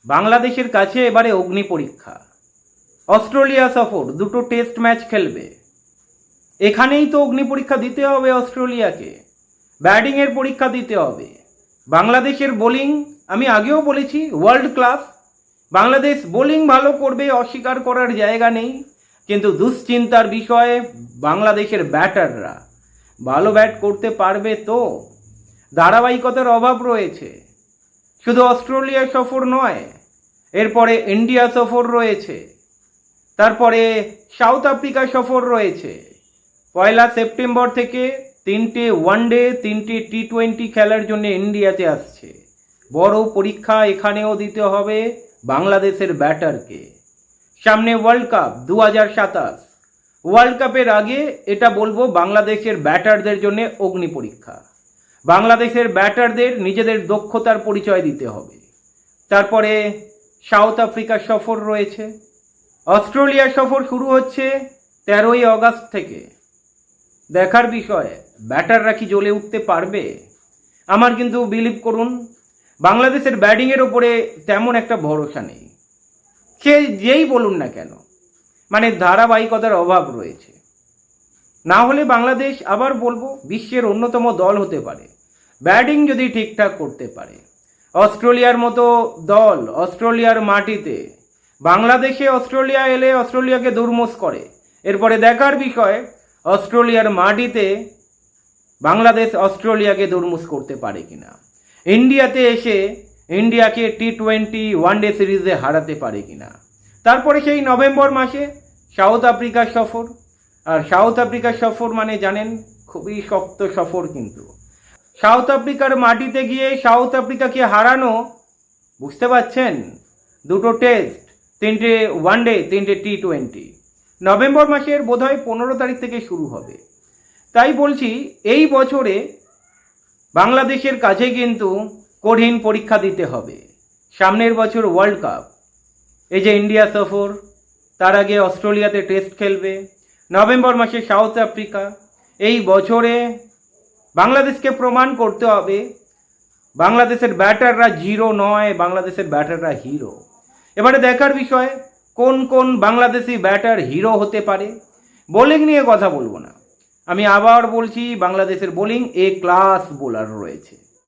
বাংলাদেশের কাছে এবারে অগ্নি পরীক্ষা। অস্ট্রেলিয়া সফর, দুটো টেস্ট ম্যাচ খেলবে। এখানেই তো অগ্নি পরীক্ষা দিতে হবে অস্ট্রেলিয়াকে, ব্যাটিংয়ের পরীক্ষা দিতে হবে। বাংলাদেশের বোলিং আমি আগেও বলেছি ওয়ার্ল্ড ক্লাস। বাংলাদেশ বোলিং ভালো করবে, অস্বীকার করার জায়গা নেই, কিন্তু দুশ্চিন্তার বিষয়ে বাংলাদেশের ব্যাটাররা ভালো ব্যাট করতে পারবে তো? ধারাবাহিকতার অভাব রয়েছে। শুধু অস্ট্রেলিয়া সফর নয়, এরপরে ইন্ডিয়া সফর রয়েছে, তারপরে সাউথ আফ্রিকা সফর রয়েছে। 1 সেপ্টেম্বর থেকে 3টে ওয়ানডে 3টে টি20 খেলার জন্য ইন্ডিয়াতে আসছে। বড় পরীক্ষা এখানেও দিতে হবে বাংলাদেশের ব্যাটারকে। সামনে ওয়ার্ল্ড কাপ 2027। ওয়ার্ল্ড কাপের আগে এটা বলবো বাংলাদেশের ব্যাটারদের জন্য অগ্নি পরীক্ষা। বাংলাদেশের ব্যাটারদের নিজেদের দক্ষতার পরিচয় দিতে হবে। তারপরে সাউথ আফ্রিকা সফর রয়েছে। অস্ট্রেলিয়া সফর শুরু হচ্ছে 13ই আগস্ট থেকে। দেখার বিষয় ব্যাটাররা কি জ্বলে উঠতে পারবে। আমার কিন্তু বিলিভ করুন বাংলাদেশের ব্যাটিংয়ের ওপরে তেমন একটা ভরসা নেই। সে যেই বলুন না কেন, মানে ধারাবাহিকতার অভাব রয়েছে। না হলে বাংলাদেশ আবার বলবো বিশ্বের অন্যতম দল হতে পারে, ব্যাটিং যদি ঠিকঠাক করতে পারে। অস্ট্রেলিয়ার মতো দল অস্ট্রেলিয়ার মাটিতে, বাংলাদেশে অস্ট্রেলিয়া এলে অস্ট্রেলিয়াকে দুর্মোষ করে। এরপরে দেখার বিষয় অস্ট্রেলিয়ার মাটিতে বাংলাদেশ অস্ট্রেলিয়াকে দুর্মোষ করতে পারে কিনা। ইন্ডিয়াতে এসে ইন্ডিয়াকে টি20 ওয়ানডে সিরিজে হারাতে পারে কিনা। তারপরে সেই নভেম্বর মাসে সাউথ আফ্রিকা সফর। আর সাউথ আফ্রিকা সফর মানে জানেন খুবই শক্ত সফর। কিন্তু সাউথ আফ্রিকার মাটিতে গিয়ে সাউথ আফ্রিকাকে হারানো, বুঝতে পারছেন, দুটো টেস্ট, 3টে ওয়ানডে 3টে টি20 নভেম্বর মাসের বোধহয় 15 তারিখ থেকে শুরু হবে। তাই বলছি এই বছরে বাংলাদেশের কাছে কিন্তু কঠিন পরীক্ষা দিতে হবে। সামনের বছর ওয়ার্ল্ড কাপ, এই যে ইন্ডিয়া সফর, তার আগে অস্ট্রেলিয়াতে টেস্ট খেলবে, নভেম্বর মাসে সাউথ আফ্রিকা। এই বছরে বাংলাদেশকে প্রমাণ করতে হবে বাংলাদেশের ব্যাটাররা জিরো নয়, বাংলাদেশের ব্যাটাররা হিরো। এবারে দেখার বিষয় কোন কোন বাংলাদেশি ব্যাটার হিরো হতে পারে। বোলিং নিয়ে কথা বলবো না, আমি আবার বলছি বাংলাদেশের বোলিং এ ক্লাস বোলার রয়েছে।